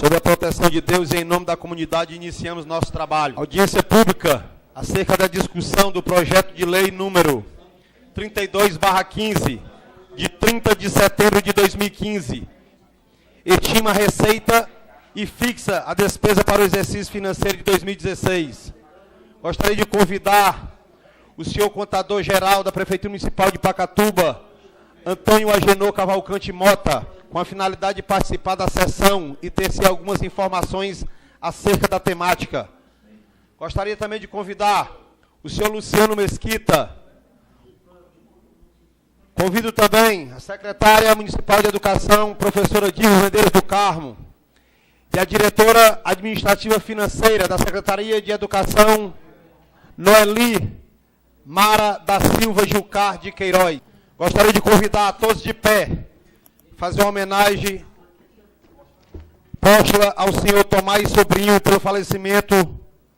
Sob a proteção de Deus e em nome da comunidade, iniciamos nosso trabalho. Audiência pública acerca da discussão do projeto de lei número 32/15, de 30 de setembro de 2015. Estima a receita e fixa a despesa para o exercício financeiro de 2016. Gostaria de convidar o senhor contador-geral da Prefeitura Municipal de Pacatuba, Antônio Agenor Cavalcante Mota, com a finalidade de participar da sessão e tecer algumas informações acerca da temática. Gostaria também de convidar o senhor Luciano Mesquita. Convido também a secretária municipal de Educação, professora Dilma Medeiros do Carmo, e a diretora administrativa financeira da Secretaria de Educação, Noeli Mara da Silva Gilcar de Queiroz. Gostaria de convidar a todos de pé, fazer uma homenagem póstuma ao senhor Tomás Sobrinho pelo falecimento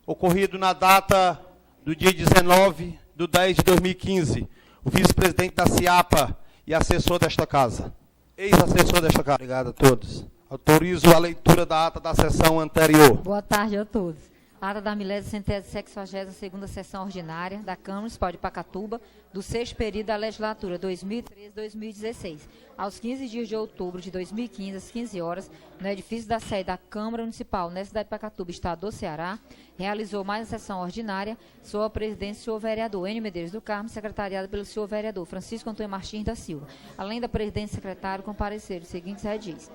ocorrido na data do dia 19/10/2015, o vice-presidente da CIAPA e assessor desta casa, ex-assessor desta casa. Obrigado a todos. Autorizo a leitura da ata da sessão anterior. Boa tarde a todos. Ata da 1062ª sessão ordinária da Câmara Municipal de Pacatuba, do 6º período da legislatura 2013-2016. Aos 15 dias de outubro de 2015, às 15 horas, no edifício da sede da Câmara Municipal, na cidade de Pacatuba, Estado do Ceará, realizou mais uma sessão ordinária sob a presidência do senhor vereador Enio Medeiros do Carmo, secretariada pelo senhor vereador Francisco Antônio Martins da Silva. Além da presidente e secretário, compareceram os seguintes edis.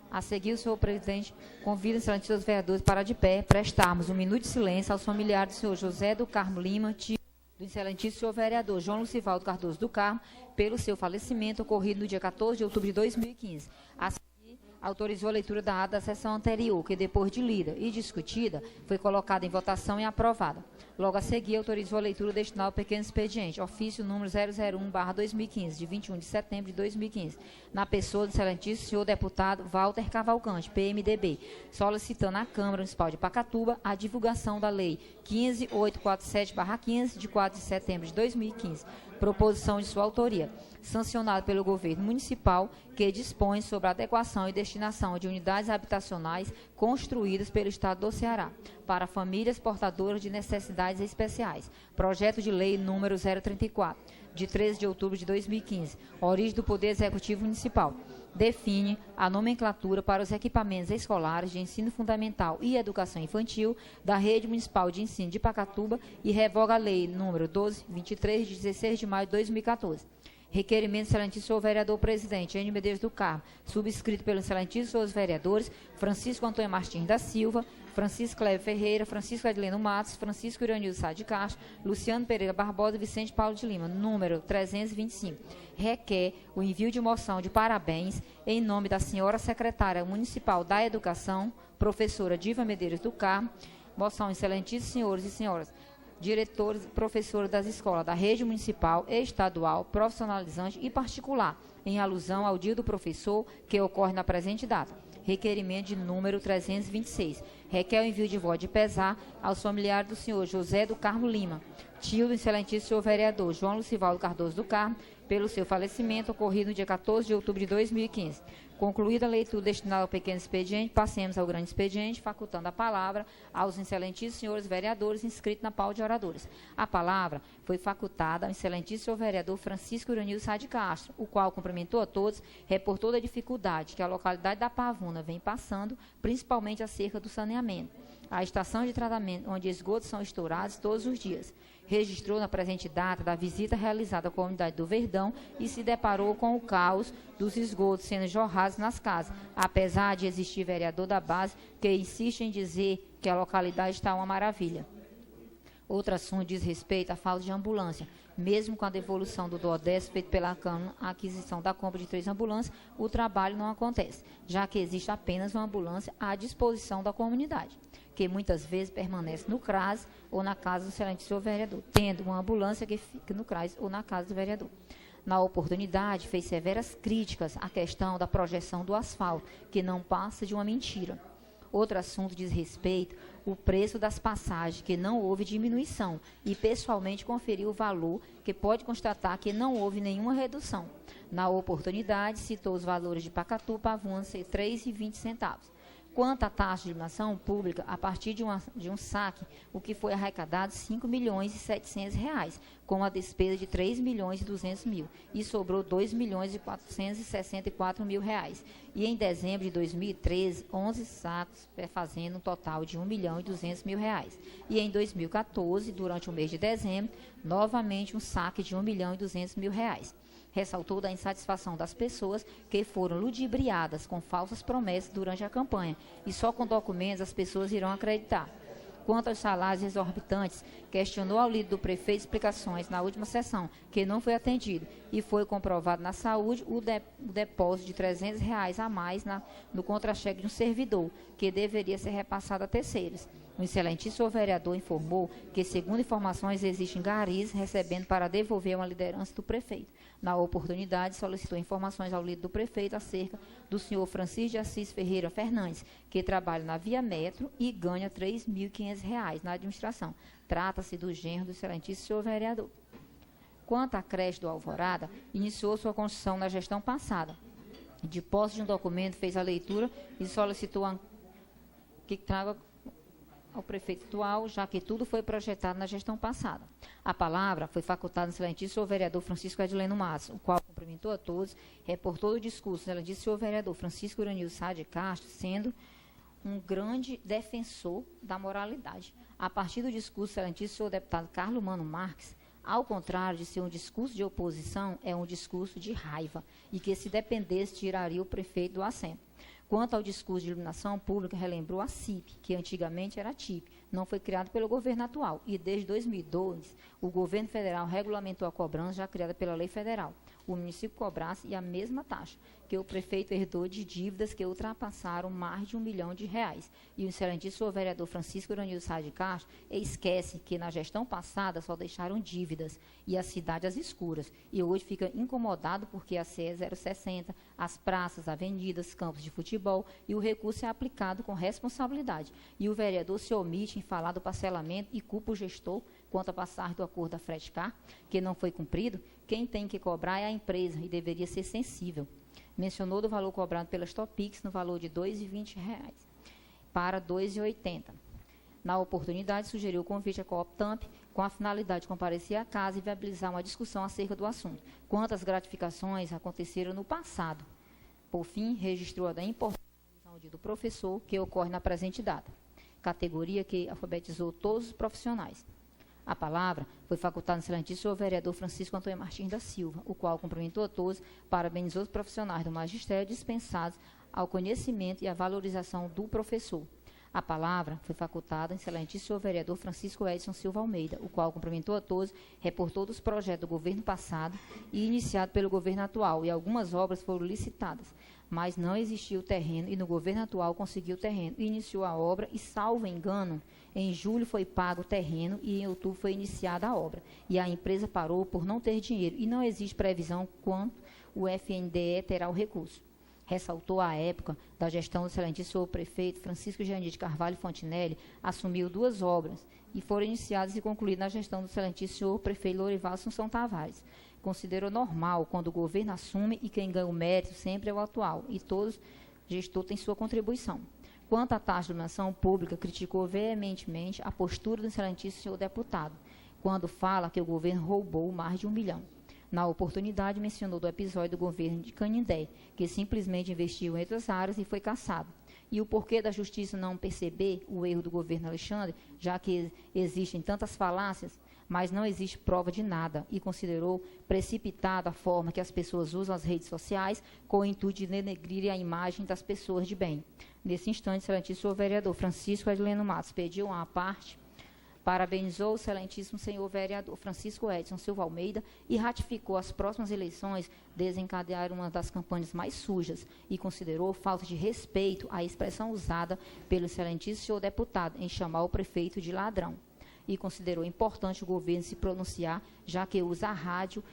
A seguir, o senhor presidente convida os excelentíssimos vereadores para, de pé, prestarmos um minuto de silêncio aos familiares do senhor José do Carmo Lima, tio do excelentíssimo senhor vereador João Lucivaldo Cardoso do Carmo, pelo seu falecimento ocorrido no dia 14 de outubro de 2015. A seguir, autorizou a leitura da ata da sessão anterior, que, depois de lida e discutida, foi colocada em votação e aprovada. Logo a seguir, autorizou a leitura destinada ao pequeno expediente, ofício número 001/2015, de 21 de setembro de 2015, na pessoa do excelentíssimo senhor deputado Walter Cavalcante, PMDB, solicitando à Câmara Municipal de Pacatuba a divulgação da Lei 15.847/15, de 4 de setembro de 2015, proposição de sua autoria, sancionada pelo governo municipal, que dispõe sobre a adequação e destinação de unidades habitacionais construídas pelo Estado do Ceará para famílias portadoras de necessidades especiais. Projeto de lei número 034, de 13 de outubro de 2015, origem do Poder Executivo Municipal. Define a nomenclatura para os equipamentos escolares de ensino fundamental e educação infantil da Rede Municipal de Ensino de Pacatuba e revoga a lei número 1223, de 16 de maio de 2014. Requerimento do excelentíssimo senhor vereador presidente Enio Medeiros do Carmo, subscrito pelos excelentíssimos senhores vereadores Francisco Antônio Martins da Silva, Francisco Cléber Ferreira, Francisco Adileno Matos, Francisco Iranildo Sá de Castro, Luciano Pereira Barbosa e Vicente Paulo de Lima, número 325. Requer o envio de moção de parabéns em nome da senhora secretária municipal da Educação, professora Diva Medeiros do Carmo, moção excelentíssimos senhores e senhoras diretores e professores das escolas da rede municipal, estadual, profissionalizante e particular, em alusão ao dia do professor, que ocorre na presente data. Requerimento de número 326. Requer o envio de voto de pesar aos familiares do senhor José do Carmo Lima, tio do excelentíssimo senhor vereador João Lucivaldo Cardoso do Carmo, pelo seu falecimento ocorrido no dia 14 de outubro de 2015. Concluída a leitura destinada ao pequeno expediente, passemos ao grande expediente, facultando a palavra aos excelentíssimos senhores vereadores inscritos na pauta de oradores. A palavra foi facultada ao excelentíssimo senhor vereador Francisco Iranildo Sá de Castro, o qual cumprimentou a todos, reportou da dificuldade que a localidade da Pavuna vem passando, principalmente acerca do saneamento. A estação de tratamento, onde esgotos são estourados todos os dias. Registrou na presente data da visita realizada à comunidade do Verdão e se deparou com o caos dos esgotos sendo jorrados nas casas, apesar de existir vereador da base que insiste em dizer que a localidade está uma maravilha. Outro assunto diz respeito à falta de ambulância. Mesmo com a devolução do DODES feito pela Câmara, a aquisição da compra de 3 ambulâncias, o trabalho não acontece, já que existe apenas uma ambulância à disposição da comunidade, que muitas vezes permanece no CRAS ou na casa do excelentíssimo vereador, tendo uma ambulância que fica no CRAS ou na casa do vereador. Na oportunidade, fez severas críticas à questão da projeção do asfalto, que não passa de uma mentira. Outro assunto diz respeito ao preço das passagens, que não houve diminuição, e pessoalmente conferiu o valor, que pode constatar que não houve nenhuma redução. Na oportunidade, citou os valores de Pacatu, Pavuna, ser R$ 3,20. Quanto à taxa de iluminação pública, a partir de um saque, o que foi arrecadado R$ 5.700.000, com a despesa de R$ 3.200.000, e sobrou R$ 2.464.000. E em dezembro de 2013, 11 sacos, fazendo um total de R$ 1.200.000. E em 2014, durante o mês de dezembro, novamente um saque de R$ 1.200.000. Ressaltou da insatisfação das pessoas que foram ludibriadas com falsas promessas durante a campanha e só com documentos as pessoas irão acreditar. Quanto aos salários exorbitantes, questionou ao líder do prefeito explicações na última sessão, que não foi atendido, e foi comprovado na saúde o depósito de R$ 300 a mais no contra-cheque de um servidor, que deveria ser repassado a terceiros. O excelentíssimo vereador informou que, segundo informações, existem garis recebendo para devolver uma liderança do prefeito. Na oportunidade, solicitou informações ao líder do prefeito acerca do senhor Francisco de Assis Ferreira Fernandes, que trabalha na Via Metro e ganha R$ 3.500 na administração. Trata-se do genro do excelentíssimo senhor vereador. Quanto à creche do Alvorada, iniciou sua construção na gestão passada. De posse de um documento, fez a leitura e solicitou que traga ao prefeito atual, já que tudo foi projetado na gestão passada. A palavra foi facultada ao excelentíssimo vereador Francisco Edileno Matos, o qual cumprimentou a todos, reportou o discurso do excelentíssimo vereador Francisco Uranil Sá de Castro, sendo um grande defensor da moralidade. A partir do discurso do excelentíssimo deputado Carlos Mano Marques, ao contrário de ser um discurso de oposição, é um discurso de raiva, e que, se dependesse, tiraria o prefeito do assento. Quanto ao discurso de iluminação pública, relembrou a CIP, que antigamente era a TIP, não foi criado pelo governo atual, e desde 2002 o governo federal regulamentou a cobrança já criada pela lei federal. O município cobrasse e a mesma taxa, que o prefeito herdou de dívidas que ultrapassaram mais de R$ 1 milhão. E o excelentíssimo vereador Francisco Uranil Sá de Castro esquece que na gestão passada só deixaram dívidas e a cidade às escuras. E hoje fica incomodado porque a CE 060, as praças, avenidas, campos de futebol, e o recurso é aplicado com responsabilidade. E o vereador se omite em falar do parcelamento e culpa o gestor quanto a passar do acordo da Fredcar, que não foi cumprido. Quem tem que cobrar é a empresa e deveria ser sensível. Mencionou do valor cobrado pelas Topix no valor de R$ 2,20 para R$ 2,80. Na oportunidade, sugeriu o convite à Cooptamp com a finalidade de comparecer à casa e viabilizar uma discussão acerca do assunto. Quantas gratificações aconteceram no passado? Por fim, registrou a da importância do professor que ocorre na presente data, categoria que alfabetizou todos os profissionais. A palavra foi facultada ao excelentíssimo vereador Francisco Antônio Martins da Silva, o qual cumprimentou a todos, parabenizou os profissionais do magistério dispensados ao conhecimento e à valorização do professor. A palavra foi facultada ao excelentíssimo vereador Francisco Edson Silva Almeida, o qual cumprimentou a todos, reportou dos projetos do governo passado e iniciado pelo governo atual, e algumas obras foram licitadas, mas não existia o terreno, e no governo atual conseguiu o terreno, iniciou a obra e, salvo engano, em julho foi pago o terreno e em outubro foi iniciada a obra. E a empresa parou por não ter dinheiro e não existe previsão quanto o FNDE terá o recurso. Ressaltou à época da gestão do excelentíssimo prefeito Francisco Jandir de Carvalho Fontinelli, assumiu 2 obras e foram iniciadas e concluídas na gestão do excelentíssimo prefeito Lorival Assunção Tavares. Considerou normal quando o governo assume e quem ganha o mérito sempre é o atual, e todos gestor têm sua contribuição. Quanto à taxa de iluminação pública, criticou veementemente a postura do excelentíssimo senhor deputado, quando fala que o governo roubou mais de R$ 1 milhão. Na oportunidade, mencionou do episódio do governo de Canindé, que simplesmente investiu em outras áreas e foi cassado. E o porquê da justiça não perceber o erro do governo Alexandre, já que existem tantas falácias, mas não existe prova de nada, e considerou precipitada a forma que as pessoas usam as redes sociais com o intuito de denegrir a imagem das pessoas de bem. Nesse instante, o excelentíssimo vereador Francisco Edileno Matos pediu uma parte, parabenizou o excelentíssimo senhor vereador Francisco Edson Silva Almeida e ratificou as próximas eleições desencadear uma das campanhas mais sujas e considerou falta de respeito à expressão usada pelo excelentíssimo senhor deputado em chamar o prefeito de ladrão. E considerou importante o governo se pronunciar, já que usa a rádio,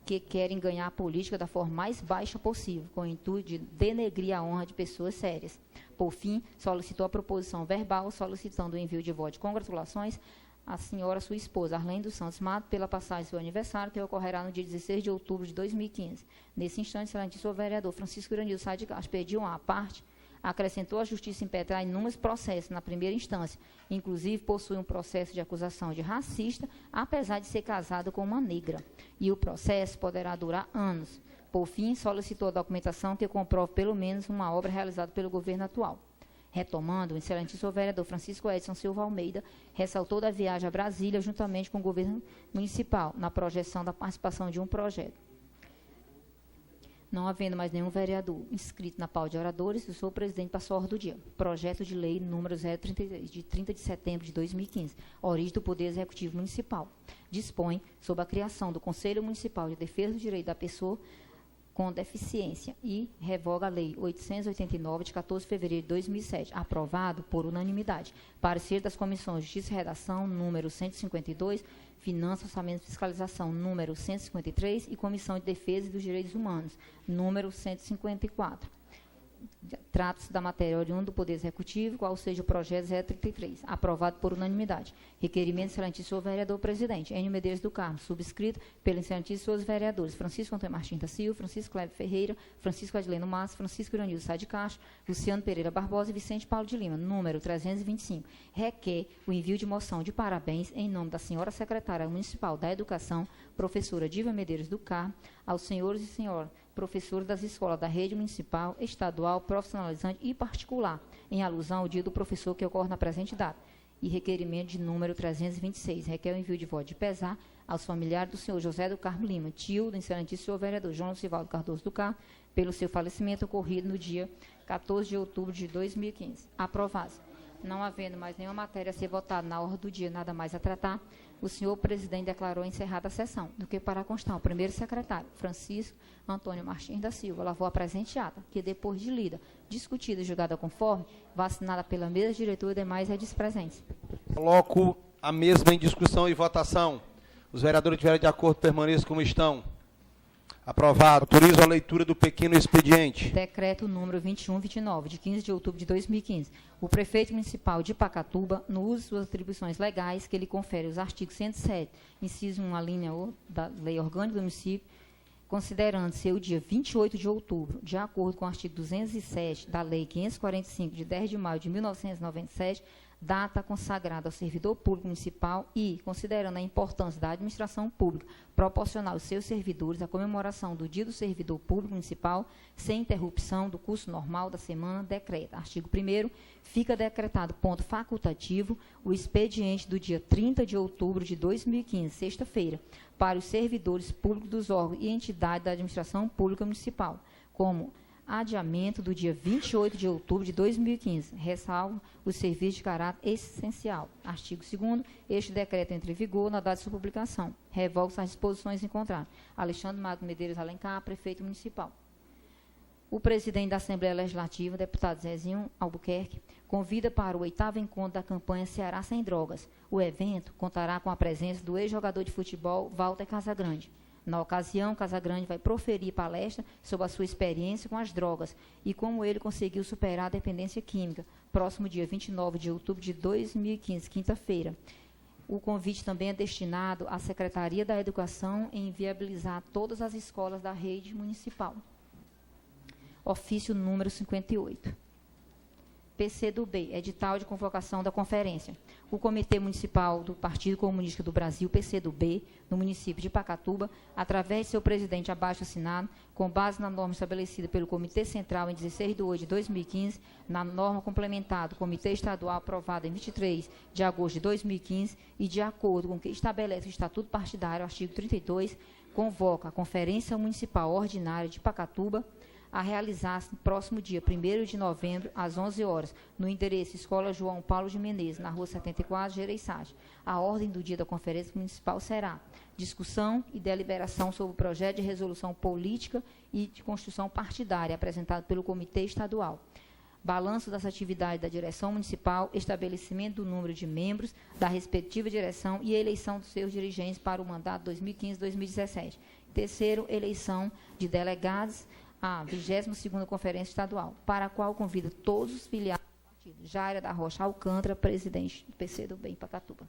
que querem ganhar a política da forma mais baixa possível, com o intuito de denegrir a honra de pessoas sérias. Por fim, solicitou a proposição verbal, solicitando o envio de voto de congratulações à senhora, sua esposa, Arlene dos Santos Mato, pela passagem do seu aniversário, que ocorrerá no dia 16 de outubro de 2015. Nesse instante, o excelentíssimo vereador Francisco Uranil Sá de Castro pediu à parte Acrescentou a Justiça impetrar inúmeros processos na primeira instância, inclusive possui um processo de acusação de racista, apesar de ser casado com uma negra, e o processo poderá durar anos. Por fim, solicitou a documentação que comprove pelo menos uma obra realizada pelo governo atual. Retomando, o excelentíssimo vereador Francisco Edson Silva Almeida ressaltou da viagem a Brasília juntamente com o governo municipal, na projeção da participação de um projeto. Não havendo mais nenhum vereador inscrito na pauta de oradores, eu sou o presidente para a ordem do dia. Projeto de lei número 033, de 30 de setembro de 2015, origem do Poder Executivo Municipal. Dispõe sobre a criação do Conselho Municipal de Defesa do Direito da Pessoa com Deficiência e revoga a Lei 889, de 14 de fevereiro de 2007, aprovado por unanimidade. Parecer das Comissões de Justiça e Redação, número 152, Finanças, Orçamento e Fiscalização, número 153, e Comissão de Defesa dos Direitos Humanos, número 154. Trata-se da matéria oriunda do Poder Executivo, qual seja o projeto 033, aprovado por unanimidade. Requerimento do excelentíssimo vereador presidente, Enio Medeiros do Carmo, subscrito pelos excelentíssimos vereadores Francisco Antônio Martins da Silva, Francisco Cleber Ferreira, Francisco Adileno Massa, Francisco Iranildo Sá de Castro, Luciano Pereira Barbosa e Vicente Paulo de Lima, número 325. Requer o envio de moção de parabéns em nome da senhora secretária municipal da Educação, professora Diva Medeiros do Carmo, aos senhores e senhoras professores das escolas da rede municipal, estadual, profissionalizante e particular, em alusão ao dia do professor que ocorre na presente data. E requerimento de número 326, requer o envio de voto de pesar aos familiares do senhor José do Carmo Lima, tio do excelentíssimo senhor vereador João Lucivaldo Cardoso do Carmo, pelo seu falecimento ocorrido no dia 14 de outubro de 2015. Aprovado. Não havendo mais nenhuma matéria a ser votada na ordem do dia, nada mais a tratar, o senhor presidente declarou encerrada a sessão, do que para constar o primeiro secretário, Francisco Antônio Martins da Silva, lavou a presente ata, que depois de lida, discutida e julgada conforme, vacinada pela mesa diretora e demais redes presentes. Coloco a mesma em discussão e votação. Os vereadores que estiverem de acordo permaneçam como estão. Aprovado. Autorizo a leitura do pequeno expediente. Decreto número 2129, de 15 de outubro de 2015. O prefeito municipal de Pacatuba, no uso de suas atribuições legais, que lhe confere os artigos 107, inciso 1, a linha O, da Lei Orgânica do Município, considerando-se o dia 28 de outubro, de acordo com o artigo 207 da Lei 545, de 10 de maio de 1997, data consagrada ao servidor público municipal e, considerando a importância da administração pública proporcionar aos seus servidores a comemoração do Dia do Servidor Público Municipal, sem interrupção do curso normal da semana, decreta. Artigo 1º, fica decretado ponto facultativo o expediente do dia 30 de outubro de 2015, sexta-feira, para os servidores públicos dos órgãos e entidades da administração pública municipal, como adiamento do dia 28 de outubro de 2015, ressalvo os serviços de caráter essencial. Artigo 2º, este decreto entra em vigor na data de sua publicação. Revoga-se as disposições encontradas. Alexandre Magno Medeiros Alencar, prefeito municipal. O presidente da Assembleia Legislativa, deputado Zezinho Albuquerque, convida para o 8º encontro da campanha Ceará Sem Drogas. O evento contará com a presença do ex-jogador de futebol Walter Casagrande. Na ocasião, Casagrande vai proferir palestra sobre a sua experiência com as drogas e como ele conseguiu superar a dependência química, próximo dia 29 de outubro de 2015, quinta-feira. O convite também é destinado à Secretaria da Educação em viabilizar todas as escolas da rede municipal. Ofício número 58. PCdoB, edital de convocação da conferência. O Comitê Municipal do Partido Comunista do Brasil, PCdoB, no município de Pacatuba, através de seu presidente abaixo assinado, com base na norma estabelecida pelo Comitê Central em 16 de 8 de 2015, na norma complementada do Comitê Estadual aprovada em 23 de agosto de 2015 e de acordo com o que estabelece o Estatuto Partidário, artigo 32, convoca a Conferência Municipal Ordinária de Pacatuba a realizar-se no próximo dia 1º de novembro, às 11 horas, no endereço Escola João Paulo de Menezes, na Rua 74, Gereissati. A ordem do dia da Conferência Municipal será discussão e deliberação sobre o projeto de resolução política e de construção partidária apresentado pelo Comitê Estadual. Balanço das atividades da direção municipal, estabelecimento do número de membros da respectiva direção e eleição dos seus dirigentes para o mandato 2015-2017. Terceiro, eleição de delegados à 22ª Conferência Estadual, para a qual convido todos os filiados do partido. Jaira da Rocha Alcântara, presidente do PCdoB em Pacatuba.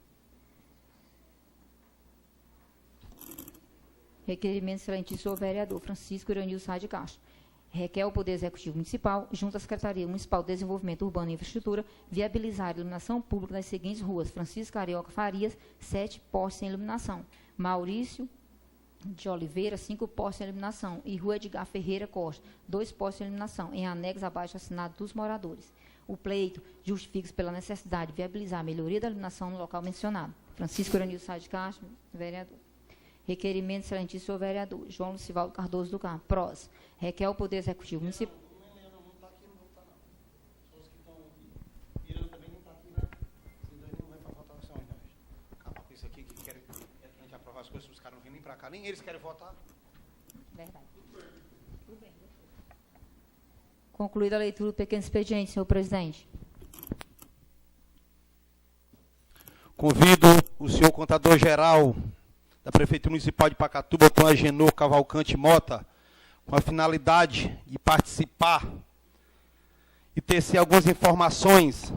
Requerimento excelentíssimo ao vereador Francisco Iranildo Sá de Castro. Requer ao Poder Executivo Municipal, junto à Secretaria Municipal de Desenvolvimento Urbano e Infraestrutura, viabilizar a iluminação pública nas seguintes ruas: Francisco Carioca Farias, 7 postes sem iluminação; Maurício de Oliveira, 5 postes sem iluminação; e Rua Edgar Ferreira Costa, 2 postes sem iluminação, em anexo abaixo assinado dos moradores. O pleito justifica-se pela necessidade de viabilizar a melhoria da iluminação no local mencionado. Francisco Iranildo Sá de Castro, vereador. Requerimento, excelentíssimo senhor vereador João Lucivaldo Cardoso do Carmo. Prós. Requer ao Poder Executivo Municipal. Isso aqui que querem que a gente aprovar as coisas, os caras não vêm nem para cá, nem eles querem votar. Verdade. Tudo bem. Concluída a leitura do pequeno expediente, senhor presidente. Convido o senhor contador-geral da Prefeitura Municipal de Pacatuba, Dr. Agenor Cavalcante Mota, com a finalidade de participar e tecer algumas informações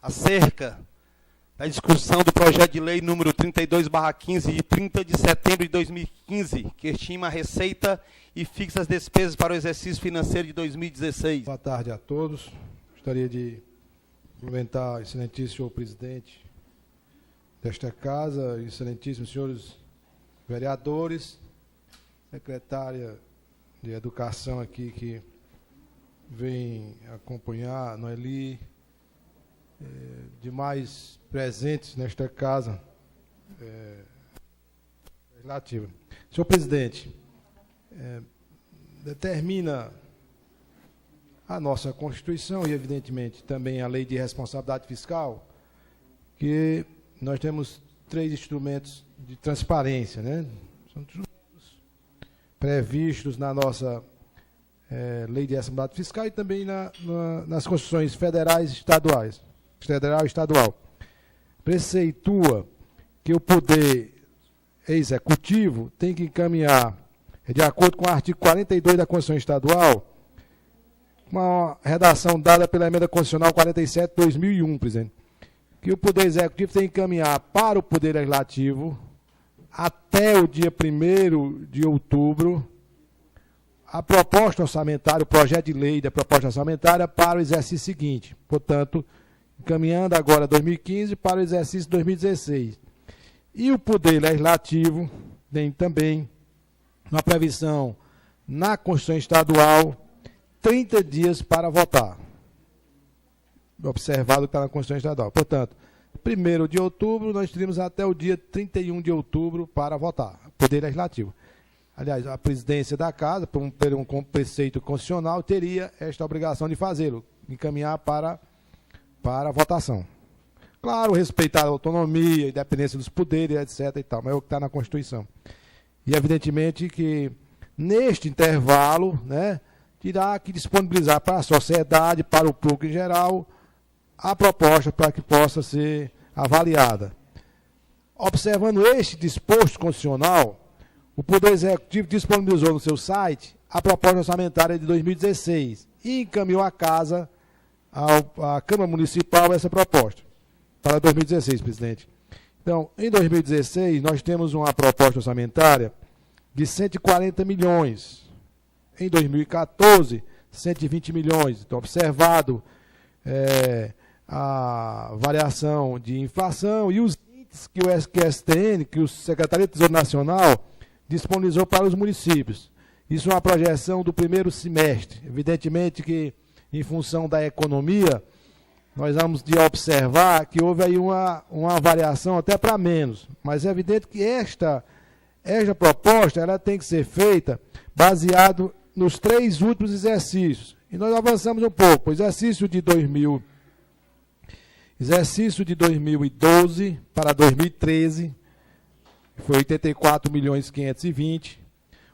acerca da discussão do projeto de lei número 32/15, de 30 de setembro de 2015, que estima a receita e fixa as despesas para o exercício financeiro de 2016. Boa tarde a todos. Gostaria de cumprimentar o excelentíssimo senhor presidente desta casa, excelentíssimos senhores vereadores, secretária de Educação aqui que vem acompanhar, Noeli, demais presentes nesta casa legislativa. Senhor presidente, determina a nossa Constituição e, evidentemente, também a Lei de Responsabilidade Fiscal, que nós temos 3 instrumentos de transparência, né? São instrumentos previstos na nossa Lei de Responsabilidade Fiscal e também nas Constituições federais e estaduais, federal e estadual. Preceitua que o Poder Executivo tem que encaminhar, de acordo com o artigo 42 da Constituição Estadual, uma redação dada pela Emenda Constitucional 47/2001, presidente, que o Poder Executivo tem que encaminhar para o Poder Legislativo, até o dia 1º de outubro, a proposta orçamentária, o projeto de lei da proposta orçamentária para o exercício seguinte. Portanto, encaminhando agora 2015 para o exercício 2016. E o Poder Legislativo tem também uma previsão na Constituição Estadual, 30 dias para votar. Observado o que está na Constituição Estadual. Portanto, 1º de outubro, nós teríamos até o dia 31 de outubro para votar. Poder Legislativo. Aliás, a presidência da Casa, por um preceito constitucional, teria esta obrigação de fazê-lo, encaminhar para a votação. Claro, respeitar a autonomia, a independência dos poderes, etc. e tal, mas é o que está na Constituição. E, evidentemente, que neste intervalo, né, terá que disponibilizar para a sociedade, para o público em geral, a proposta para que possa ser avaliada. Observando este disposto constitucional, o Poder Executivo disponibilizou no seu site a proposta orçamentária de 2016 e encaminhou à Casa, à Câmara Municipal, essa proposta para 2016, presidente. Então, em 2016, nós temos uma proposta orçamentária de 140 milhões. Em 2014, 120 milhões. Então, observado a variação de inflação e os índices que o STN, que o Secretaria de Tesouro Nacional, disponibilizou para os municípios. Isso é uma projeção do 1º semestre. Evidentemente que, em função da economia, nós vamos de observar que houve aí uma variação até para menos. Mas é evidente que esta proposta ela tem que ser feita baseado nos 3 últimos exercícios. E nós avançamos um pouco. O exercício de 2012 para 2013 foi 84.520.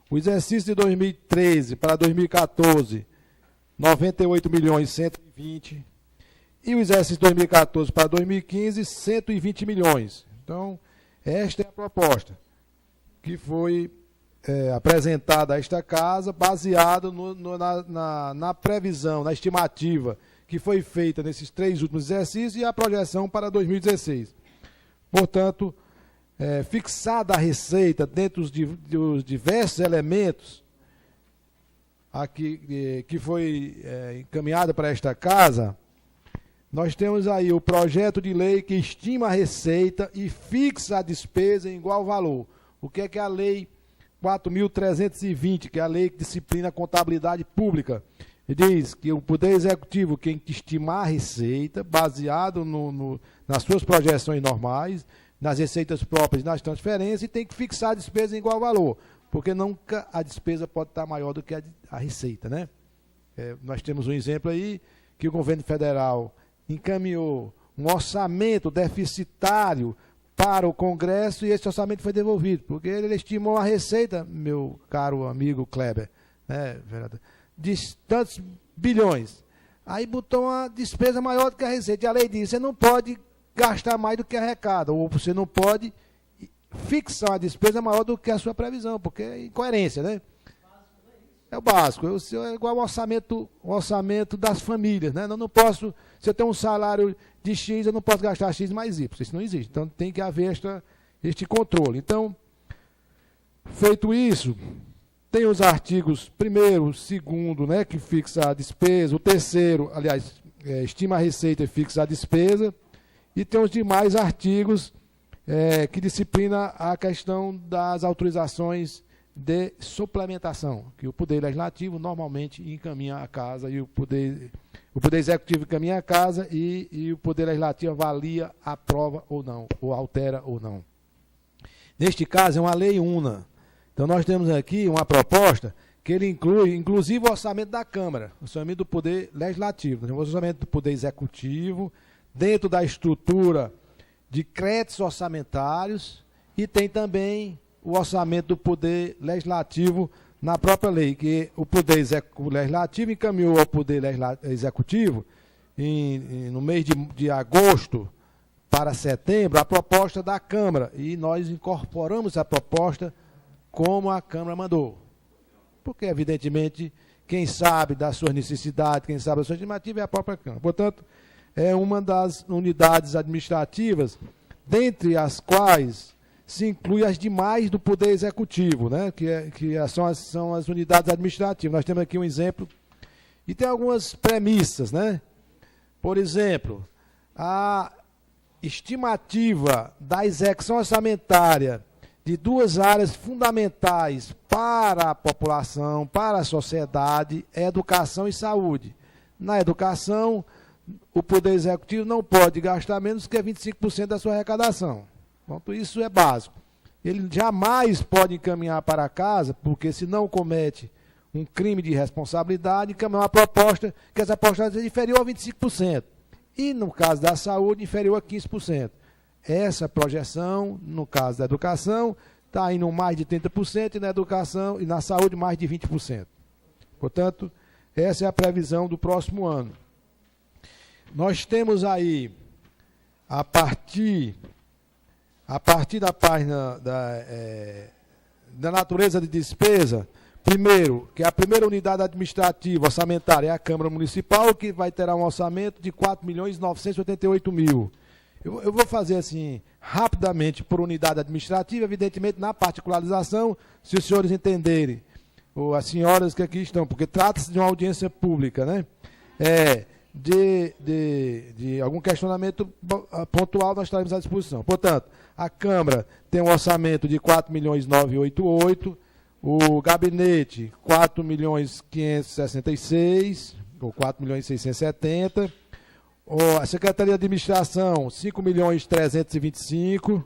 O exercício de 2013 para 2014, 98.120. E o exercício de 2014 para 2015, 120 milhões. Então, esta é a proposta que foi apresentada a esta Casa, baseado na previsão, na estimativa que foi feita nesses 3 últimos exercícios e a projeção para 2016. Portanto, fixada a receita dentro dos diversos elementos aqui, que foi encaminhada para esta casa, nós temos aí o projeto de lei que estima a receita e fixa a despesa em igual valor. O que é a lei 4.320, que é a lei que disciplina a contabilidade pública? E diz que o Poder Executivo tem que estimar a receita baseado nas suas projeções normais, nas receitas próprias e nas transferências, e tem que fixar a despesa em igual valor, porque nunca a despesa pode estar maior do que a receita, né? Nós temos um exemplo aí, que o governo federal encaminhou um orçamento deficitário para o Congresso e esse orçamento foi devolvido, porque ele estimou a receita, meu caro amigo Kleber, né, vereador, de tantos bilhões. Aí botou uma despesa maior do que a receita. E a lei diz, você não pode gastar mais do que arrecada, ou você não pode fixar uma despesa maior do que a sua previsão, porque é incoerência, né? É o básico, é igual ao orçamento das famílias, né? Eu não posso, se eu tenho um salário de X, eu não posso gastar X mais Y, isso não existe. Então tem que haver este controle. Então, feito isso, tem os artigos 1º, 2º, né, que fixa a despesa, o 3º, aliás, estima a receita e fixa a despesa, e tem os demais artigos que disciplina a questão das autorizações de suplementação, que o Poder Legislativo normalmente encaminha a casa, e o Poder Executivo encaminha a casa e o Poder Legislativo avalia, aprova ou não, ou altera ou não. Neste caso, é uma lei una. Então, nós temos aqui uma proposta que ele inclui, inclusive, o orçamento da Câmara, o orçamento do Poder Legislativo, o orçamento do Poder Executivo, dentro da estrutura de créditos orçamentários, e tem também o orçamento do Poder Legislativo na própria lei, que o Poder Legislativo encaminhou ao Poder Executivo, no mês de agosto para setembro, a proposta da Câmara, e nós incorporamos a proposta como a Câmara mandou. Porque, evidentemente, quem sabe das suas necessidades, quem sabe da sua estimativa é a própria Câmara. Portanto, é uma das unidades administrativas, dentre as quais se inclui as demais do Poder Executivo, né? que são as unidades administrativas. Nós temos aqui um exemplo, e tem algumas premissas, né? Por exemplo, a estimativa da execução orçamentária de duas áreas fundamentais para a população, para a sociedade, é educação e saúde. Na educação, o Poder Executivo não pode gastar menos que 25% da sua arrecadação. Pronto, isso é básico. Ele jamais pode encaminhar para casa, porque se não comete um crime de responsabilidade, encaminhar uma proposta, que essa proposta é inferior a 25%. E, no caso da saúde, inferior a 15%. Essa projeção, no caso da educação, está indo mais de 30%, e na educação e na saúde mais de 20%. Portanto, essa é a previsão do próximo ano. Nós temos aí, a partir da página da natureza de despesa, primeiro, que é a primeira unidade administrativa orçamentária é a Câmara Municipal, que vai ter um orçamento de 4.988.000. Eu vou fazer assim, rapidamente, por unidade administrativa, evidentemente, na particularização, se os senhores entenderem, ou as senhoras que aqui estão, porque trata-se de uma audiência pública, né? De algum questionamento pontual, nós estaremos à disposição. Portanto, a Câmara tem um orçamento de 4.988.000, o gabinete 4.566.000, ou 4.670.000, a Secretaria de Administração 5.325.000,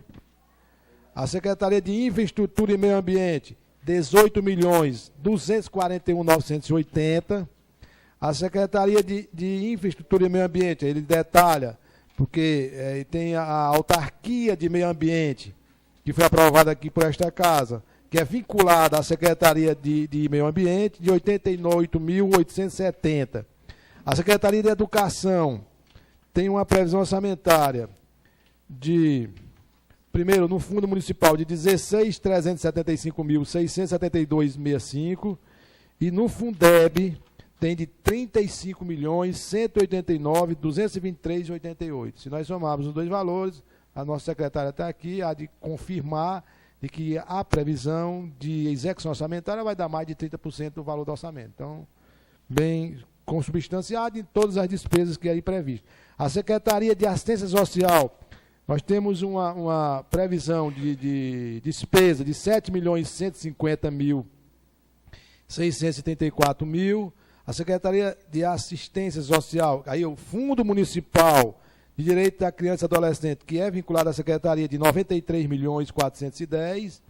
a Secretaria de Infraestrutura e Meio Ambiente 18.241.980. A Secretaria de Infraestrutura e Meio Ambiente, ele detalha, porque tem a autarquia de meio ambiente, que foi aprovada aqui por esta casa, que é vinculada à Secretaria de Meio Ambiente, de 88.870. A Secretaria de Educação tem uma previsão orçamentária de, primeiro, no Fundo Municipal, de 16.375.672,65, e no Fundeb tem de 35.189.223,88. Se nós somarmos os dois valores, a nossa secretária está aqui, há de confirmar de que a previsão de execução orçamentária vai dar mais de 30% do valor do orçamento. Então, bem consubstanciado em todas as despesas que aí previstas. A Secretaria de Assistência Social, nós temos uma previsão de despesa de R$ 7.150.674. A Secretaria de Assistência Social, aí o Fundo Municipal de Direito da Criança e Adolescente, que é vinculado à Secretaria de R$ 93.410.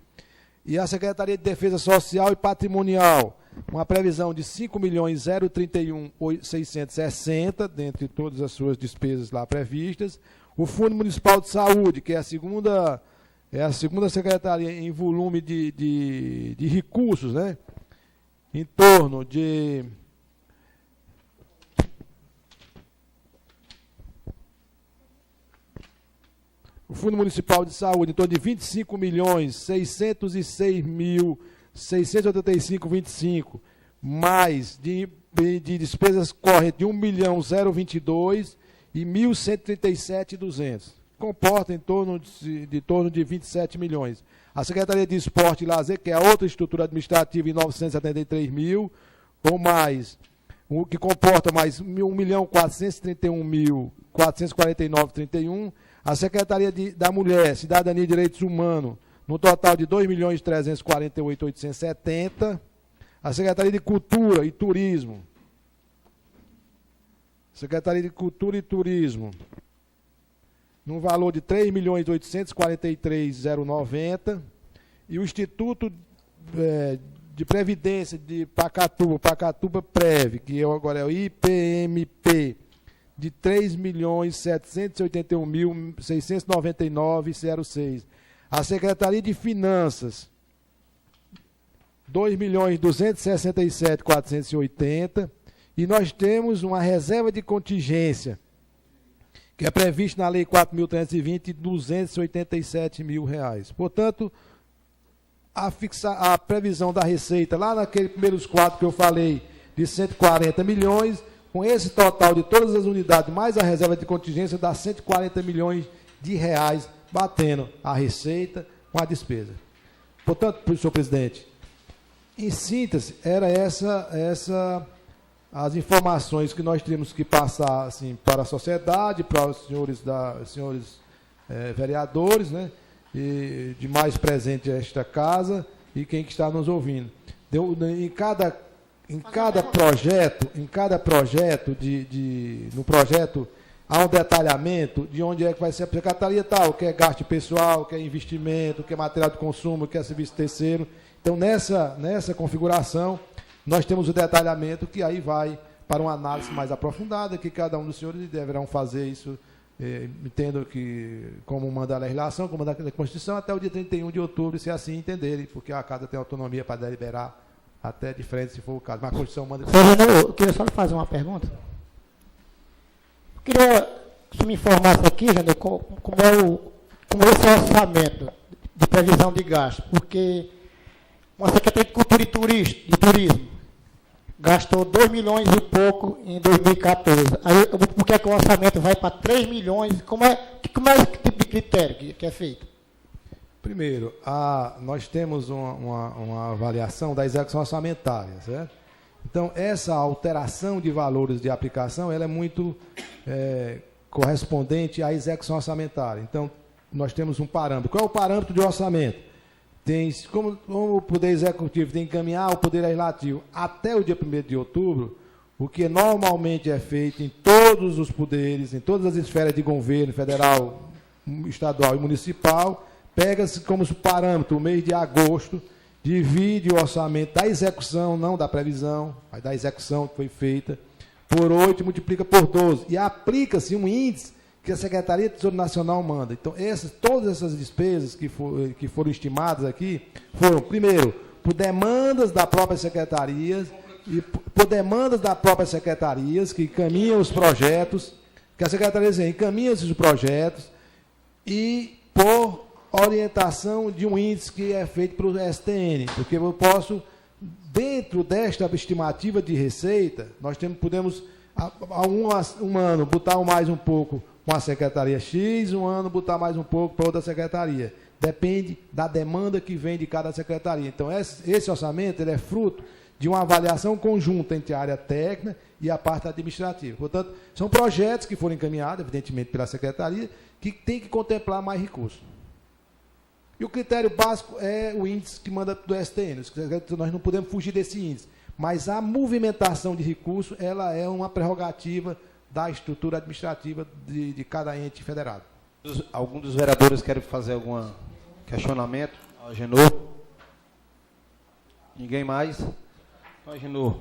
E a Secretaria de Defesa Social e Patrimonial, uma previsão de R$ 5.031.660, dentre todas as suas despesas lá previstas. O Fundo Municipal de Saúde, que é a segunda secretaria em volume de recursos, né? Em torno de... O Fundo Municipal de Saúde, em torno de R$ 25.606.685,25, mais de despesas correntes de R$ 1.022.000 e R$ 1.137.200. Comporta em torno de 27 milhões. A Secretaria de Esporte e Lazer, que é a outra estrutura administrativa, em 973 mil, ou mais, o que comporta mais 1.431.449,31. A Secretaria da Mulher, Cidadania e Direitos Humanos, no total de 2.348.870. A Secretaria de Cultura e Turismo, num valor de 3.843.090. E o Instituto de Previdência de Pacatuba Prev, que agora é o IPMP, de R$ 3.781.699,06. A Secretaria de Finanças, R$ 2.267.480. E nós temos uma reserva de contingência, que é prevista na Lei 4.320, de R$ 287 mil. Portanto, a previsão da receita, lá naqueles primeiros quadros que eu falei, de 140 milhões, com esse total de todas as unidades, mais a reserva de contingência, dá 140 milhões de reais, batendo a receita com a despesa. Portanto, senhor presidente, em síntese, era essa as informações que nós temos que passar assim, para a sociedade, para os senhores vereadores, né, e demais presente a esta casa e quem que está nos ouvindo. Em cada projeto, no projeto há um detalhamento de onde é que vai ser a secretaria tal, que é gasto pessoal, que é investimento, que é material de consumo, que é serviço terceiro. Então, nessa configuração, nós temos o detalhamento que aí vai para uma análise mais aprofundada, que cada um dos senhores deverão fazer isso, entendo que, como manda a legislação, como manda a Constituição, até o dia 31 de outubro, se assim entenderem, porque a casa tem autonomia para deliberar até diferente, se for o caso. Mas a Constituição manda... Eu queria só lhe fazer uma pergunta. Eu queria que você me informasse aqui, Jandir, como é esse orçamento de previsão de gasto, porque uma Secretaria de Cultura e Turismo gastou 2 milhões e pouco em 2014. Aí, por que o orçamento vai para 3 milhões? Como é esse tipo de critério que é feito? Primeiro, nós temos uma avaliação da execução orçamentária, certo? Então, essa alteração de valores de aplicação, ela é muito correspondente à execução orçamentária. Então, nós temos um parâmetro. Qual é o parâmetro de orçamento? Como o Poder Executivo tem que encaminhar o Poder Legislativo até o dia 1º de outubro, o que normalmente é feito em todos os poderes, em todas as esferas de governo, federal, estadual e municipal, pega-se como parâmetro o mês de agosto, divide o orçamento da execução, não da previsão, mas da execução que foi feita, por 8 e multiplica por 12. E aplica-se um índice que a Secretaria de Tesouro Nacional manda. Então, todas essas despesas que foram estimadas aqui, foram, primeiro, por demandas da própria Secretaria, que encaminham os projetos, que a Secretaria encaminha esses projetos, e por orientação de um índice que é feito para o STN, porque eu posso, dentro desta estimativa de receita, nós podemos, um ano, botar mais um pouco com a Secretaria X, um ano botar mais um pouco para outra secretaria. depende da demanda que vem de cada secretaria. Então, esse orçamento ele é fruto de uma avaliação conjunta entre a área técnica e a parte administrativa. Portanto, são projetos que foram encaminhados, evidentemente, pela secretaria, que tem que contemplar mais recursos. E o critério básico é o índice que manda do STN. Nós não podemos fugir desse índice. Mas a movimentação de recursos, ela é uma prerrogativa da estrutura administrativa de cada ente federado. Algum dos vereadores quer fazer algum questionamento? Agenor? Ninguém mais? Agenor,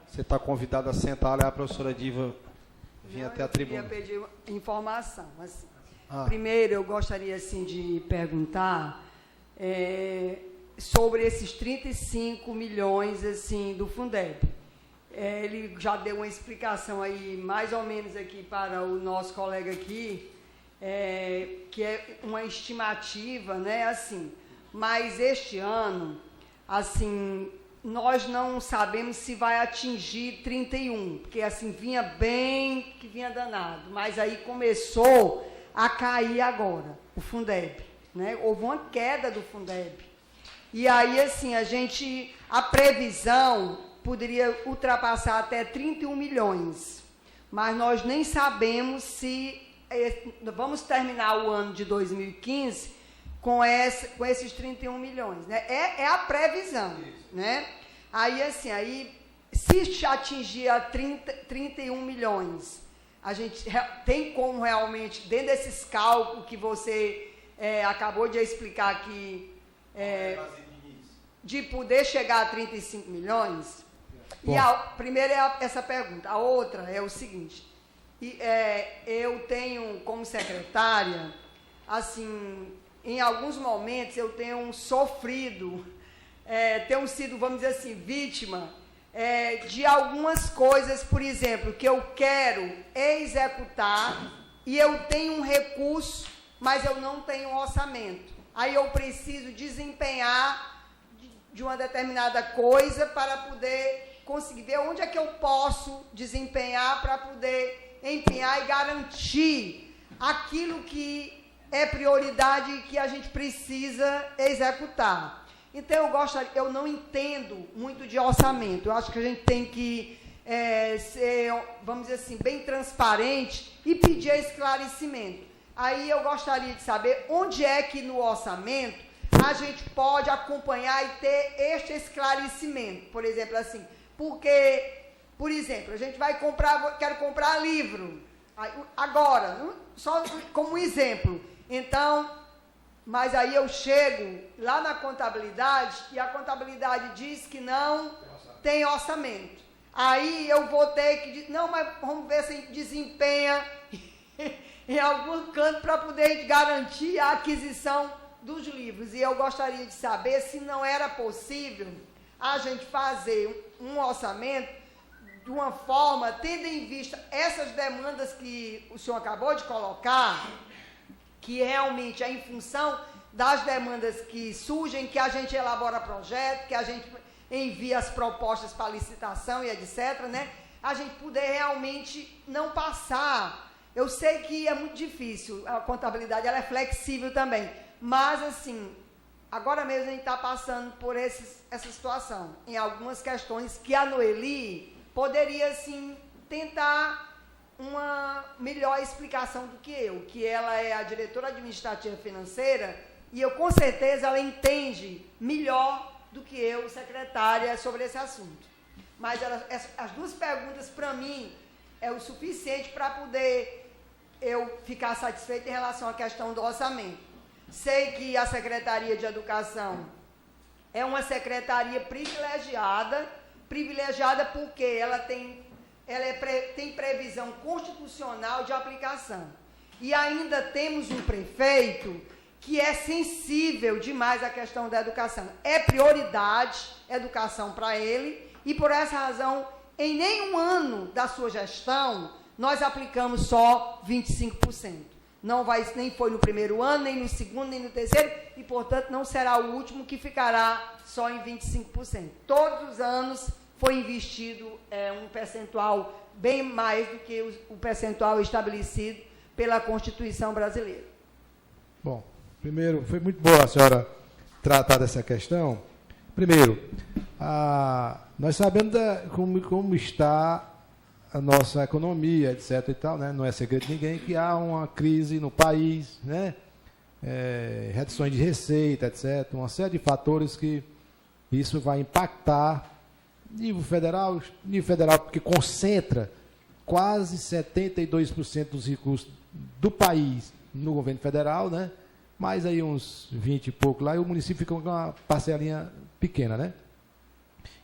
você está convidado a sentar lá, a professora Diva vir até a tribuna. Eu queria pedir informação. Assim. Primeiro, eu gostaria assim, de perguntar sobre esses 35 milhões assim, do Fundeb. Ele já deu uma explicação aí, mais ou menos aqui para o nosso colega aqui, que é uma estimativa, né, assim, mas este ano, assim, nós não sabemos se vai atingir 31, porque assim, vinha bem, que vinha danado, mas aí começou a cair agora, o Fundeb, né, houve uma queda do Fundeb, e aí, assim, a previsão poderia ultrapassar até 31 milhões, mas nós nem sabemos se vamos terminar o ano de 2015 com esses 31 milhões, né? É a previsão, né? Aí, assim, se atingir a 31 milhões, a gente tem como realmente, dentro desses cálculos que você acabou de explicar aqui, de poder chegar a 35 milhões? Bom. E a primeira é essa pergunta. A outra é o seguinte, eu tenho como secretária, assim, em alguns momentos eu tenho sofrido, tenho sido, vamos dizer assim, vítima de algumas coisas, por exemplo, que eu quero executar e eu tenho um recurso, mas eu não tenho um orçamento. Aí eu preciso desempenhar de uma determinada coisa para poder conseguir ver onde é que eu posso desempenhar para poder empenhar e garantir aquilo que é prioridade e que a gente precisa executar. Então, eu não entendo muito de orçamento. Eu acho que a gente tem que ser, vamos dizer assim, bem transparente e pedir esclarecimento. Aí eu gostaria de saber onde é que no orçamento a gente pode acompanhar e ter este esclarecimento. Por exemplo, assim, porque, por exemplo, a gente vai quero comprar livro, agora, só como exemplo. Então, mas aí eu chego lá na contabilidade e a contabilidade diz que não tem orçamento. Aí eu vou ter que, não, mas vamos ver se desempenha em algum canto para poder garantir a aquisição dos livros. E eu gostaria de saber se não era possível a gente fazer um orçamento de uma forma, tendo em vista essas demandas que o senhor acabou de colocar, que realmente é em função das demandas que surgem, que a gente elabora projeto, que a gente envia as propostas para licitação e etc., né? A gente poder realmente não passar. Eu sei que é muito difícil, a contabilidade ela é flexível também, mas assim, agora mesmo a gente está passando por essa situação, em algumas questões que a Noeli poderia, assim, tentar uma melhor explicação do que ela é a diretora administrativa financeira, e eu, com certeza, ela entende melhor do que eu, secretária, sobre esse assunto. Mas as duas perguntas, para mim, é o suficiente para poder eu ficar satisfeita em relação à questão do orçamento. Sei que a Secretaria de Educação é uma secretaria privilegiada porque ela tem previsão constitucional de aplicação. E ainda temos um prefeito que é sensível demais à questão da educação. É prioridade educação para ele, e por essa razão, em nenhum ano da sua gestão, nós aplicamos só 25%. Não vai, nem foi no primeiro ano, nem no segundo, nem no terceiro, e, portanto, não será o último que ficará só em 25%. Todos os anos foi investido um percentual bem mais do que o percentual estabelecido pela Constituição brasileira. Bom, Primeiro, foi muito boa a senhora tratar dessa questão. Primeiro, nós sabemos como está a nossa economia, etc. e tal, né? Não é segredo de ninguém que há uma crise no país, né? Reduções de receita, etc. Uma série de fatores que isso vai impactar nível federal porque concentra quase 72% dos recursos do país no governo federal, né? Mais aí uns 20 e pouco lá, e o município fica com uma parcelinha pequena, né?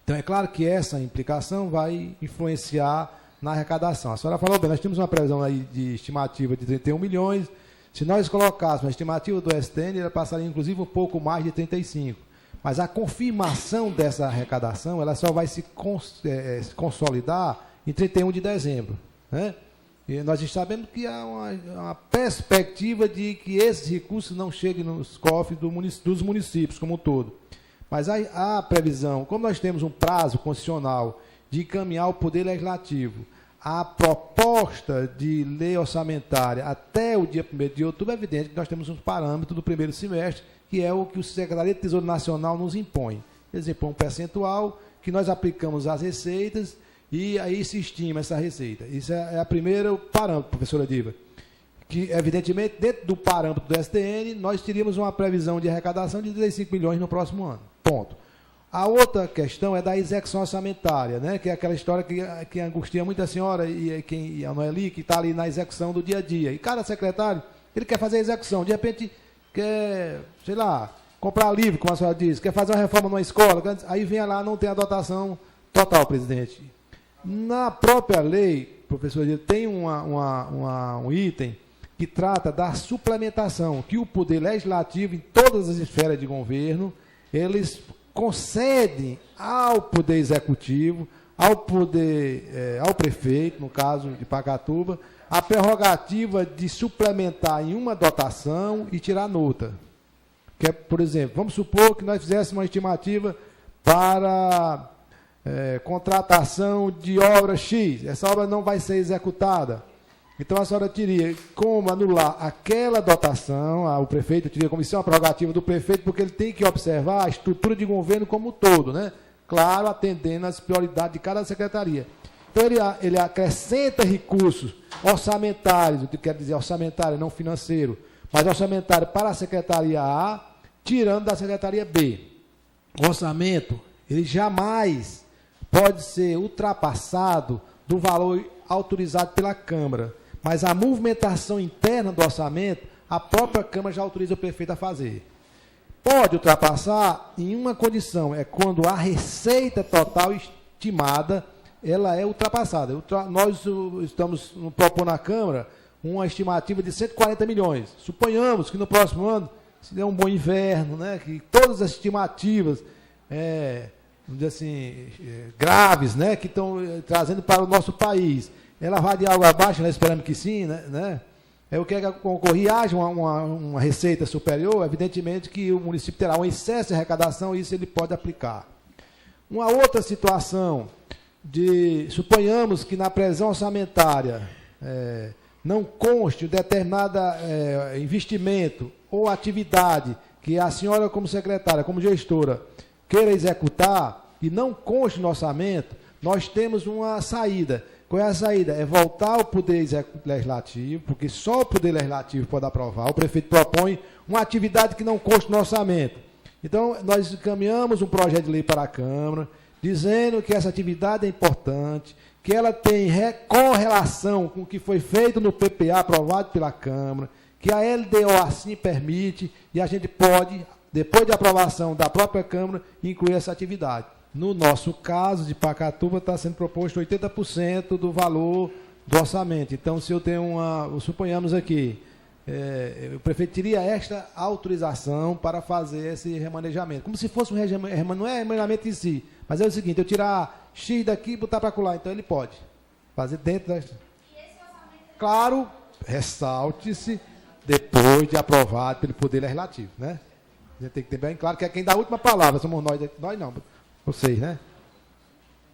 Então, é claro que essa implicação vai influenciar na arrecadação. A senhora falou bem, nós temos uma previsão aí de estimativa de 31 milhões. Se nós colocássemos a estimativa do STN, ela passaria, inclusive, um pouco mais de 35. Mas a confirmação dessa arrecadação, ela só vai se consolidar em 31 de dezembro, né? E nós sabemos que há uma perspectiva de que esses recursos não cheguem nos cofres dos municípios como um todo. Mas há previsão, como nós temos um prazo constitucional de encaminhar o Poder Legislativo a proposta de lei orçamentária até o dia 1º de outubro, é evidente que nós temos um parâmetro do primeiro semestre, que é o que o Secretaria de Tesouro Nacional nos impõe. Eles impõem um percentual que nós aplicamos às receitas e aí se estima essa receita. Isso é o primeiro parâmetro, professora Diva. Que, evidentemente, dentro do parâmetro do STN, nós teríamos uma previsão de arrecadação de 35 milhões no próximo ano. Ponto. A outra questão é da execução orçamentária, né? Que é aquela história que angustia muito a senhora e a Noeli, que está ali na execução do dia a dia. E cada secretário, ele quer fazer a execução. De repente, quer, sei lá, comprar livro, como a senhora disse, quer fazer uma reforma numa escola, aí vem lá, não tem a dotação total, presidente. Na própria lei, professor, tem um item que trata da suplementação, que o Poder Legislativo, em todas as esferas de governo, eles concedem ao Poder Executivo, ao prefeito, no caso de Pacatuba, a prerrogativa de suplementar em uma dotação e tirar nota. Que é, por exemplo, vamos supor que nós fizéssemos uma estimativa para contratação de obra X. Essa obra não vai ser executada. Então, a senhora teria como anular aquela dotação, o prefeito teria como isso é uma prerrogativa do prefeito, porque ele tem que observar a estrutura de governo como um todo, né? Claro, atendendo às prioridades de cada secretaria. Então, ele acrescenta recursos orçamentários, o que quer dizer orçamentário, não financeiro, mas orçamentário para a secretaria A, tirando da secretaria B. O orçamento, ele jamais pode ser ultrapassado do valor autorizado pela Câmara. Mas a movimentação interna do orçamento, a própria Câmara já autoriza o prefeito a fazer. Pode ultrapassar em uma condição, é quando a receita total estimada, ela é ultrapassada. Nós estamos propondo à Câmara uma estimativa de 140 milhões. Suponhamos que no próximo ano, se der um bom inverno, né, que todas as estimativas, vamos dizer assim, graves, né, que estão trazendo para o nosso país, ela vai de água abaixo, nós esperamos que sim, né? O que ocorrer, haja uma receita superior, evidentemente que o município terá um excesso de arrecadação e isso ele pode aplicar. Uma outra situação, suponhamos que na previsão orçamentária não conste um determinado investimento ou atividade que a senhora, como secretária, como gestora, queira executar e não conste no orçamento, nós temos uma saída. Qual é a saída? É voltar ao Poder Legislativo, porque só o Poder Legislativo pode aprovar. O prefeito propõe uma atividade que não conste no orçamento. Então, nós encaminhamos um projeto de lei para a Câmara, dizendo que essa atividade é importante, que ela tem correlação com o que foi feito no PPA aprovado pela Câmara, que a LDO assim permite, e a gente pode, depois de aprovação da própria Câmara, incluir essa atividade. No nosso caso, de Pacatuba, está sendo proposto 80% do valor do orçamento. Então, se eu tenho suponhamos aqui, o prefeito teria esta autorização para fazer esse remanejamento. Como se fosse não é remanejamento em si, mas é o seguinte, eu tirar X daqui e botar para colar. Então, ele pode fazer dentro da... Claro, ressalte-se, depois de aprovado pelo Poder Legislativo, né? A gente tem que ter bem claro que é quem dá a última palavra, somos nós não. Vocês, né?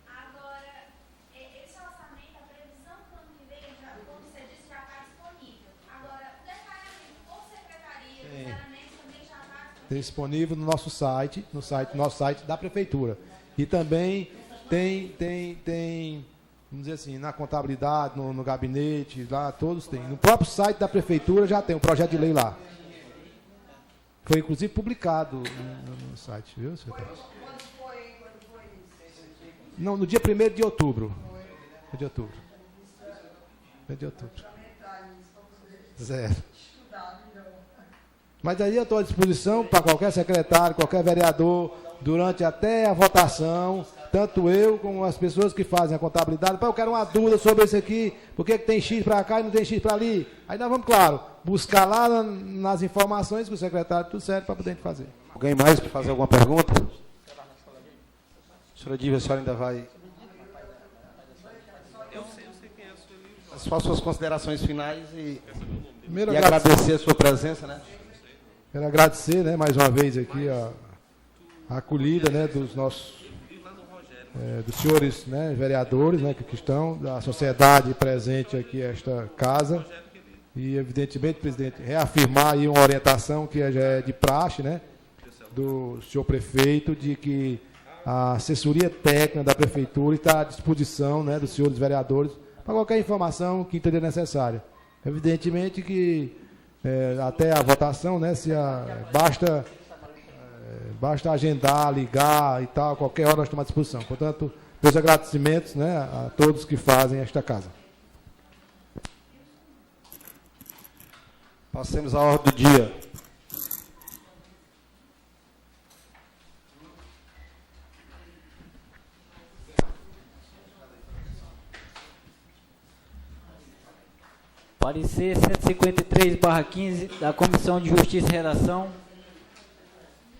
Agora, esse orçamento, a previsão do ano que vem, como você disse, já está disponível. Agora, o detalhamento por secretaria, sinceramente, Tem disponível no nosso site, nosso site da Prefeitura. E também tem, vamos dizer assim, na contabilidade, no gabinete, lá todos têm. No próprio site da Prefeitura já tem um projeto de lei lá. Foi, inclusive, publicado no site, viu, secretário? Quando foi isso? Não, no dia 1º de outubro. De outubro. 1º de outubro. Zero. Mas aí eu estou à disposição para qualquer secretário, qualquer vereador, durante até a votação, tanto eu como as pessoas que fazem a contabilidade. Eu quero uma dúvida sobre isso aqui, por que tem X para cá e não tem X para ali? Aí nós vamos, claro, buscar lá nas informações que o secretário tudo certo para poder fazer. Alguém mais para fazer alguma pergunta? Senhora Dívia, a senhora ainda vai... Só suas considerações finais e agradecer a sua presença, né? Quero agradecer, né, mais uma vez aqui a acolhida, né, dos nossos, dos senhores, né, vereadores, né, que estão, da sociedade presente aqui esta casa. E, evidentemente, presidente, reafirmar aí uma orientação que já é de praxe, né, do senhor prefeito, de que a assessoria técnica da prefeitura está à disposição, né, dos senhores vereadores para qualquer informação que entender necessária. Evidentemente que até a votação, né, basta agendar, ligar e tal, qualquer hora nós estamos à disposição. Portanto, meus agradecimentos, né, a todos que fazem esta casa. Passemos à ordem do dia. Parecer 153/15 da Comissão de Justiça e Redação.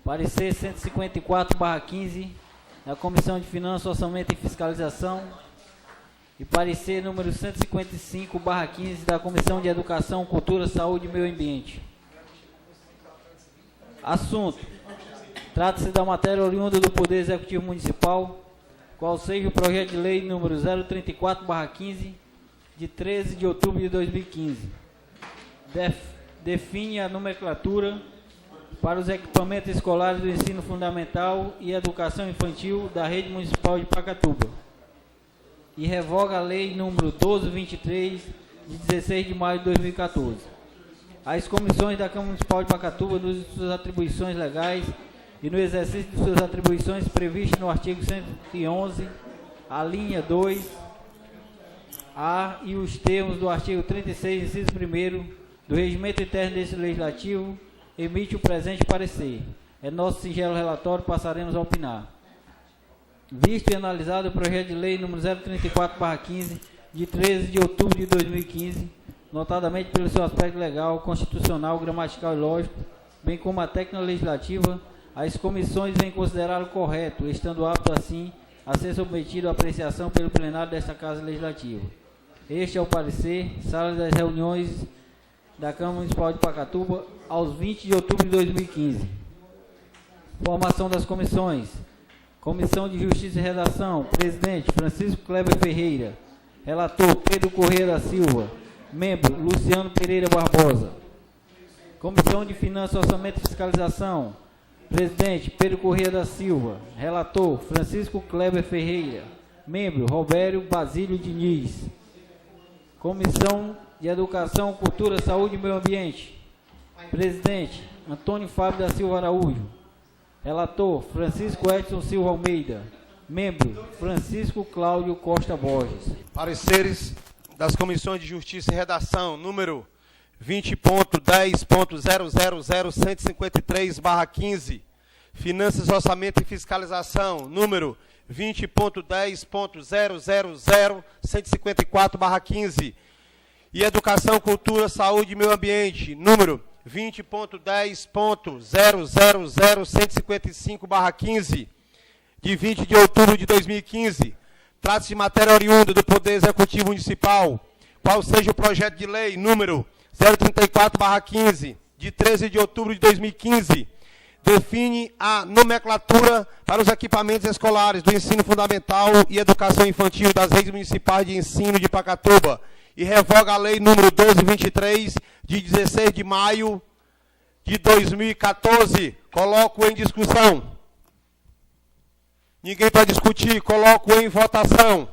Parecer 154/15 da Comissão de Finanças, Orçamento e Fiscalização. E parecer número 155/15 da Comissão de Educação, Cultura, Saúde e Meio Ambiente. Assunto: trata-se da matéria oriunda do Poder Executivo Municipal, qual seja o projeto de lei número 034/15, de 13 de outubro de 2015. Define a nomenclatura para os equipamentos escolares do ensino fundamental e educação infantil da Rede Municipal de Pacatuba. E revoga a lei número 1223, de 16 de maio de 2014. As comissões da Câmara Municipal de Pacatuba, nos suas atribuições legais e no exercício de suas atribuições previstas no artigo 111, a linha 2, A e os termos do artigo 36, inciso 1º, do Regimento Interno deste Legislativo, emite o presente parecer. É nosso singelo relatório, passaremos a opinar. Visto e analisado o projeto de lei número 034/15, de 13 de outubro de 2015, notadamente pelo seu aspecto legal, constitucional, gramatical e lógico, bem como a técnica legislativa, as comissões vêm considerá-lo correto, estando apto assim a ser submetido à apreciação pelo plenário desta Casa Legislativa. Este é o parecer, sala das reuniões da Câmara Municipal de Pacatuba, aos 20 de outubro de 2015. Formação das comissões. Comissão de Justiça e Redação, presidente Francisco Kleber Ferreira, relator Pedro Corrêa da Silva, membro Luciano Pereira Barbosa. Comissão de Finanças, Orçamento e Fiscalização, presidente Pedro Corrêa da Silva, relator Francisco Kleber Ferreira, membro Robério Basílio Diniz. Comissão de Educação, Cultura, Saúde e Meio Ambiente, presidente Antônio Fábio da Silva Araújo, relator Francisco Edson Silva Almeida, membro Francisco Cláudio Costa Borges. Pareceres das Comissões de Justiça e Redação, número 20.10.000153/15, Finanças, Orçamento e Fiscalização, número 20.10.000154/15, e Educação, Cultura, Saúde e Meio Ambiente, número 20.10.000155/15, de 20 de outubro de 2015. Trata-se de matéria oriunda do Poder Executivo Municipal, qual seja o projeto de lei número 034/15, de 13 de outubro de 2015, define a nomenclatura para os equipamentos escolares do ensino fundamental e educação infantil das redes municipais de ensino de Pacatuba e revoga a lei número 1223, de 16 de maio de 2014, coloco em discussão. Ninguém para discutir, coloco em votação.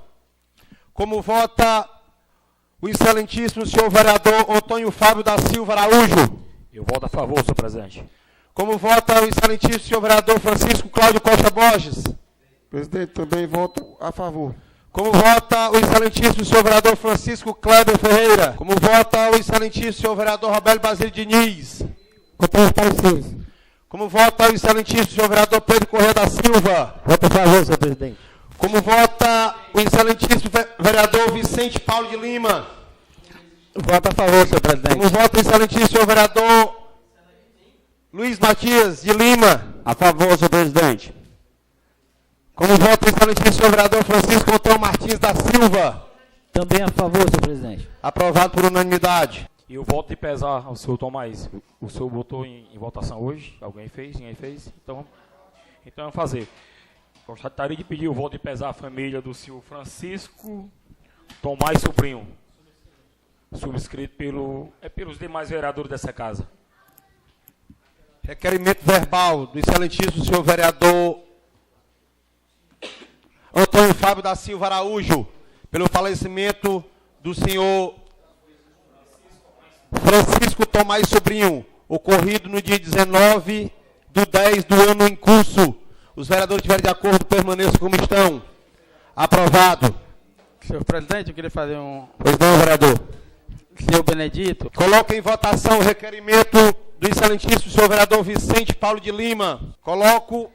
Como vota o excelentíssimo senhor vereador Antônio Fábio da Silva Araújo? Eu voto a favor, senhor presidente. Como vota o excelentíssimo senhor vereador Francisco Cláudio Costa Borges? Presidente, também voto a favor. Como vota o excelentíssimo senhor vereador Francisco Kleber Ferreira? Como vota o excelentíssimo senhor vereador Roberto Basílio Diniz? Votos parecidos. Como vota o excelentíssimo senhor vereador Pedro Corrêa da Silva? Voto a favor, senhor presidente. Como vota o excelentíssimo vereador Vicente Paulo de Lima? Voto a favor, senhor presidente. Como vota o excelentíssimo senhor vereador Luiz Matias de Lima? A favor, senhor presidente. Como vota o excelentíssimo senhor vereador Francisco Antônio Martins da Silva? Também a favor, senhor presidente. Aprovado por unanimidade. E o voto de pesar ao senhor Tomás. O senhor votou em votação hoje? Alguém fez? Ninguém fez? Então vamos fazer. Gostaria de pedir o voto de pesar à família do senhor Francisco Tomás Sobrinho, subscrito pelos demais vereadores dessa casa. Requerimento verbal do excelentíssimo senhor vereador Antônio Fábio da Silva Araújo, pelo falecimento do senhor Francisco Tomás Sobrinho, ocorrido no dia 19/10 do ano em curso. Os vereadores tiverem de acordo, permaneçam como estão. Aprovado. Senhor presidente, eu queria fazer Pois não, vereador. Senhor Benedito. Coloco em votação o requerimento do excelentíssimo senhor vereador Vicente Paulo de Lima. Coloco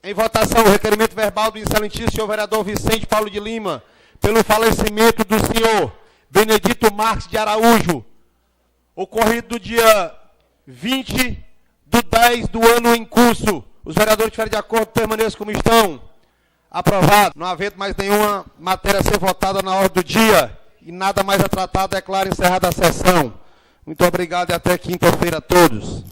em votação o requerimento verbal do excelentíssimo senhor vereador Vicente Paulo de Lima, pelo falecimento do senhor Benedito Marques de Araújo, ocorrido no dia 20/10 do ano em curso. Os vereadores tiverem de acordo, permaneçam como estão. Aprovado. Não havendo mais nenhuma matéria a ser votada na ordem do dia e nada mais a tratar, declaro encerrada a sessão. Muito obrigado e até quinta-feira a todos.